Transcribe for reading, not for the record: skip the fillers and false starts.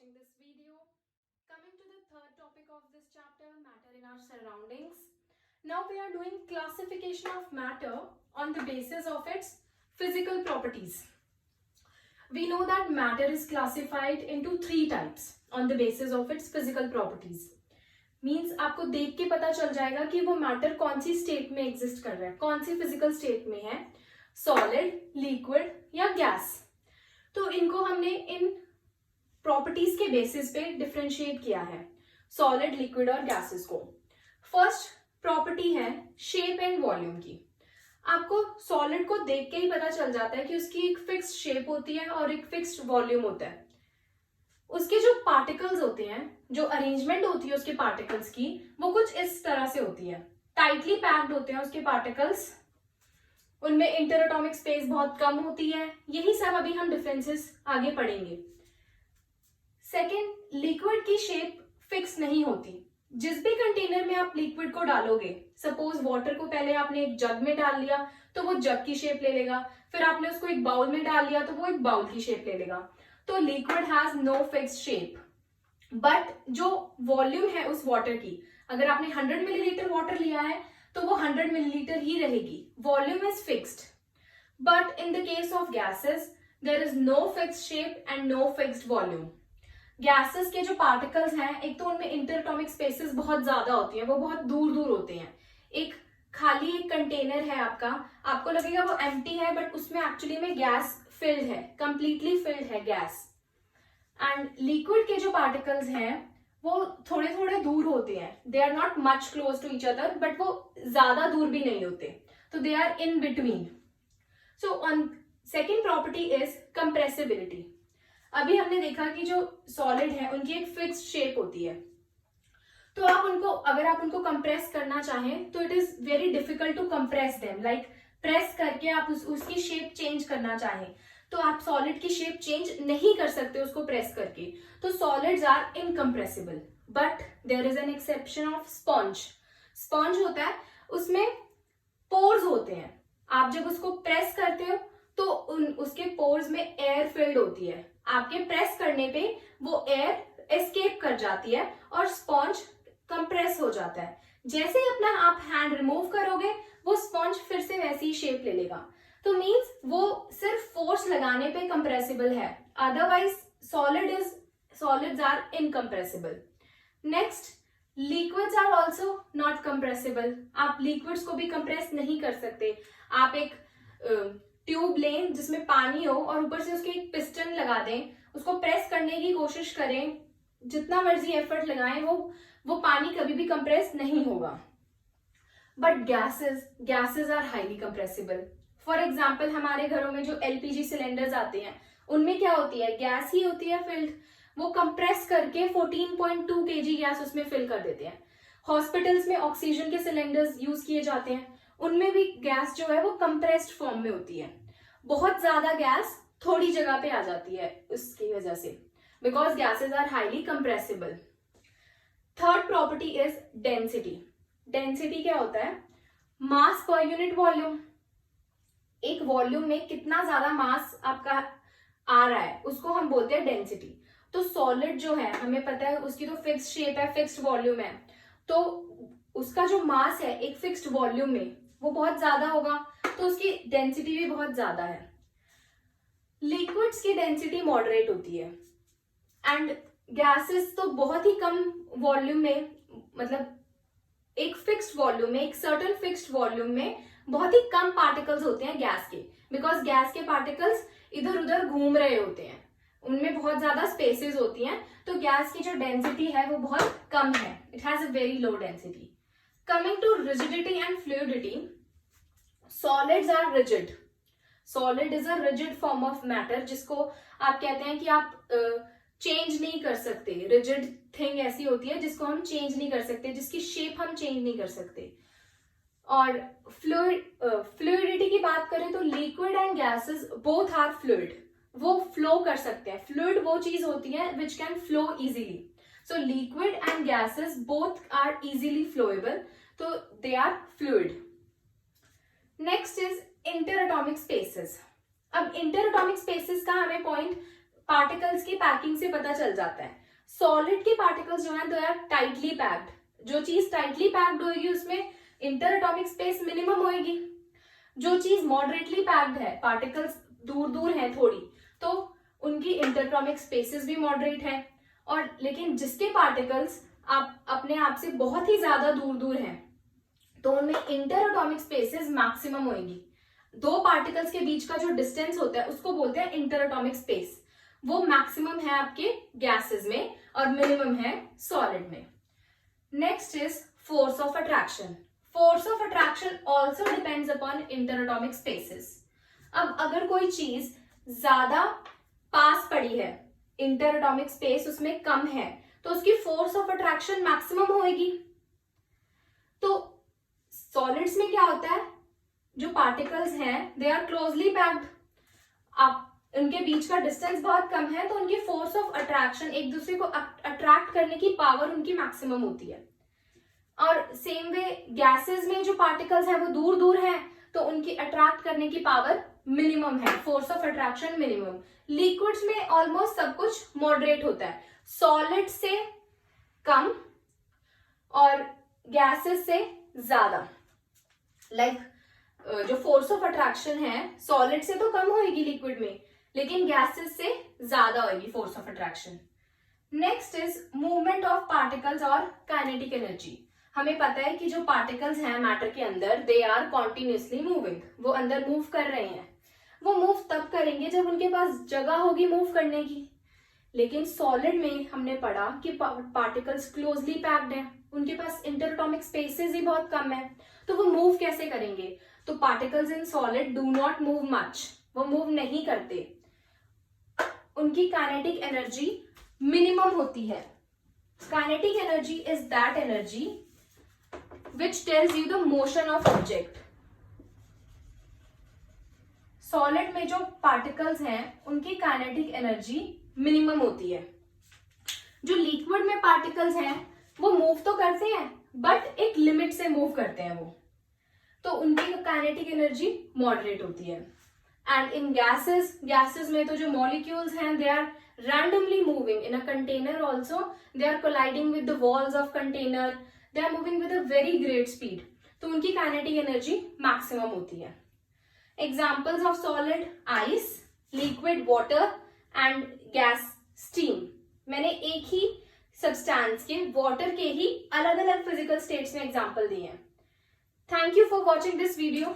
watching this video. Coming to the third topic of this chapter, matter in our surroundings. Now we are doing classification of matter on the basis of its physical properties. We know that matter is classified into three types on the basis of its physical properties. Means आपको देख के पता चल जाएगा कि वो matter कौन सी state में एग्जिस्ट कर रहा है, कौन सी फिजिकल स्टेट में है, सॉलिड, लिक्विड या गैस. तो इनको हमने इन प्रॉपर्टीज के बेसिस पे डिफरेंशिएट किया है, सॉलिड, लिक्विड और गैसेस को. फर्स्ट प्रॉपर्टी है शेप एंड वॉल्यूम की. आपको सॉलिड को देख के ही पता चल जाता है कि उसकी एक फिक्स्ड शेप होती है और एक फिक्स्ड वॉल्यूम होता है. उसके जो पार्टिकल्स होते हैं, जो अरेंजमेंट होती है उसके पार्टिकल्स की, वो कुछ इस तरह से होती है. टाइटली पैक्ड होते हैं उसके पार्टिकल्स, उनमें इंटर एटॉमिक स्पेस बहुत कम होती है. यही सब अभी हम डिफरेंसेस आगे पढ़ेंगे. सेकेंड, लिक्विड की शेप फिक्स नहीं होती. जिस भी कंटेनर में आप लिक्विड को डालोगे, सपोज वाटर को पहले आपने एक जग में डाल लिया तो वो जग की शेप ले लेगा, फिर आपने उसको एक बाउल में डाल लिया तो वो एक बाउल की शेप ले लेगा. तो liquid has no fixed shape. But जो वॉल्यूम है उस वाटर की, अगर आपने 100 मिलीलीटर वाटर लिया है तो वो 100 मिलीलीटर ही रहेगी. Volume is fixed. But in the case of gases there is no fixed shape and no fixed volume. Gases के जो पार्टिकल्स हैं, एक तो उनमें इंटरएटॉमिक स्पेसेस बहुत ज्यादा होती हैं, वो बहुत दूर दूर होते हैं. एक खाली एक कंटेनर है आपका, आपको लगेगा वो एम्प्टी है, बट उसमें एक्चुअली में गैस फिल्ड है, कंप्लीटली फिल्ड है गैस. एंड लिक्विड के जो पार्टिकल्स हैं वो थोड़े थोड़े दूर होते हैं. They are not much close to each other, but वो ज्यादा दूर भी नहीं होते, तो they are in between. So on second property is compressibility. अभी हमने देखा कि जो सॉलिड है उनकी एक फिक्स्ड शेप होती है, तो आप उनको, अगर आप उनको कंप्रेस करना चाहें तो it is very difficult to compress them. Like press करके आप उसकी शेप चेंज करना चाहें तो आप सॉलिड की शेप चेंज नहीं कर सकते उसको प्रेस करके. तो solids are incompressible. But there is an exception of sponge. Sponge होता है, उसमें पोर्स होते हैं. आप जब उसको प्रेस करते हो तो उसके पोर्स में एयर फिल्ड होती है. आपके प्रेस करने पे वो एयर एस्केप कर जाती है और स्पॉन्ज कंप्रेस हो जाता है. जैसे ही अपना आप हैंड रिमूव करोगे वो स्पॉन्ज फिर से वैसी ही शेप ले लेगा. तो मीन्स वो सिर्फ फोर्स लगाने पे कंप्रेसिबल है, otherwise solids are incompressible. Next, liquids are also not compressible. आप लिक्विड्स को भी कंप्रेस नहीं कर सकते. आप एक ट्यूब लें जिसमें पानी हो और ऊपर से उसके एक पिस्टन लगा दें, उसको प्रेस करने की कोशिश करें, जितना मर्जी एफर्ट लगाएं, वो पानी कभी भी कंप्रेस नहीं होगा. But gases are highly compressible. For example, हमारे घरों में जो एलपीजी सिलेंडर्स आते हैं उनमें क्या होती है, गैस ही होती है फिल्ड. वो कंप्रेस करके 14.2 kg गैस उसमें फिल कर देते हैं. हॉस्पिटल्स में ऑक्सीजन के सिलेंडर्स यूज किए जाते हैं, उनमें भी गैस जो है वो कंप्रेस्ड फॉर्म में होती है. बहुत ज्यादा गैस थोड़ी जगह पे आ जाती है उसकी वजह से, because gases are highly compressible. Third property is density. Density क्या होता है, मास पर यूनिट वॉल्यूम. एक वॉल्यूम में कितना ज्यादा मास आपका आ रहा है उसको हम बोलते हैं डेंसिटी. तो सॉलिड जो है हमें पता है उसकी तो फिक्स्ड शेप है, फिक्स्ड वॉल्यूम है, तो उसका जो मास है एक फिक्स्ड वॉल्यूम में वो बहुत ज्यादा होगा, तो उसकी डेंसिटी भी बहुत ज्यादा है. लिक्विड्स की डेंसिटी मॉडरेट होती है एंड गैसेस तो बहुत ही कम वॉल्यूम में, मतलब एक फिक्स्ड वॉल्यूम में, एक सर्टेन फिक्स्ड वॉल्यूम में बहुत ही कम पार्टिकल्स होते हैं गैस के, बिकॉज गैस के पार्टिकल्स इधर उधर घूम रहे होते हैं, उनमें बहुत ज्यादा स्पेसेस होती हैं, तो गैस की जो डेंसिटी है वो बहुत कम है. It has a very low density. Coming to rigidity and fluidity, solids are rigid. Solid is a rigid form of matter, जिसको आप कहते हैं कि आप चेंज नहीं कर सकते. रिजिड थिंग ऐसी होती है जिसको हम चेंज नहीं कर सकते, जिसकी शेप हम चेंज नहीं कर सकते. और फ्लूइडिटी की बात करें तो liquid and gases both are fluid. वो फ्लो कर सकते हैं. फ्लूइड वो चीज होती है which can flow easily. So liquid and gases both are easily flowable, तो they are fluid. Next is inter atomic spaces. अब इंटर एटॉमिक स्पेसेस का हमें पॉइंट पार्टिकल्स की पैकिंग से पता चल जाता है। सॉलिड के पार्टिकल्स जो है दे आर टाइटली पैक्ड। जो चीज टाइटली पैक्ड होगी उसमें इंटर एटॉमिक स्पेस मिनिमम होगी। जो चीज मॉडरेटली पैक्ड है, पार्टिकल्स दूर दूर है थोड़ी, तो उनकी इंटरएटॉमिक स्पेसेस भी मॉडरेट है। और लेकिन जिसके पार्टिकल्स आप अपने आप से बहुत ही ज्यादा दूर दूर हैं, तो उनमें इंटर एटॉमिक स्पेसेस मैक्सिमम होंगी। दो पार्टिकल्स के बीच का जो डिस्टेंस होता है उसको बोलते हैं इंटर एटॉमिक स्पेस। वो मैक्सिमम है आपके गैसेस में और मिनिमम है सॉलिड में। Next is force of attraction. Force of attraction also depends upon inter atomic spaces. अब अगर कोई चीज ज्यादा पास पड़ी है, इंटर एटॉमिक स्पेस उसमें कम है, तो उसकी फोर्स ऑफ अट्रैक्शन मैक्सिमम होगी। तो सॉलिड्स में क्या होता है, जो पार्टिकल्स हैं दे आर क्लोजली पैक्ड। आप उनके बीच का डिस्टेंस बहुत कम है, तो उनकी फोर्स ऑफ अट्रैक्शन, एक दूसरे को अट्रैक्ट करने की पावर उनकी मैक्सिमम होती है। और सेम वे गैसेस में जो पार्टिकल्स हैं वो दूर दूर हैं, तो उनकी अट्रैक्ट करने की पावर मिनिमम है, force of attraction minimum. Liquids में ऑलमोस्ट सब कुछ मॉडरेट होता है, सॉलिड से कम और गैसेस से ज्यादा। लाइक जो फोर्स ऑफ अट्रैक्शन है सॉलिड से तो कम होगी लिक्विड में, लेकिन गैसेस से ज्यादा होगी force of attraction. Next is movement of particles और काइनेटिक एनर्जी। हमें पता है कि जो पार्टिकल्स हैं मैटर के अंदर दे आर कॉन्टिन्यूसली मूविंग, वो अंदर मूव कर रहे हैं। वो मूव तब करेंगे जब उनके पास जगह होगी मूव करने की। लेकिन सॉलिड में हमने पढ़ा कि पार्टिकल्स क्लोजली पैक्ड हैं, उनके पास इंटरएटॉमिक स्पेसेस ही बहुत कम है, तो वो मूव कैसे करेंगे? तो particles in solid do not move much, वो मूव नहीं करते। उनकी काइनेटिक एनर्जी मिनिमम होती है। Kinetic energy is that energy which tells you the motion of object. Solid में जो पार्टिकल्स हैं उनकी काइनेटिक एनर्जी मिनिमम होती है। जो लिक्विड में पार्टिकल्स हैं वो मूव तो करते हैं बट एक लिमिट से मूव करते हैं वो, तो उनकी काइनेटिक एनर्जी मॉडरेट होती है। एंड इन गैसेस में तो जो मॉलिक्यूल्स हैं they are randomly moving in a container also, they are colliding with the walls of container, they are moving with a very great speed, तो उनकी kinetic energy maximum होती है। Examples of solid ice, liquid water and gas steam. मैंने एक ही substance के water के ही अलग अलग फिजिकल स्टेट्स में एग्जाम्पल दिए हैं। Thank you for watching this video.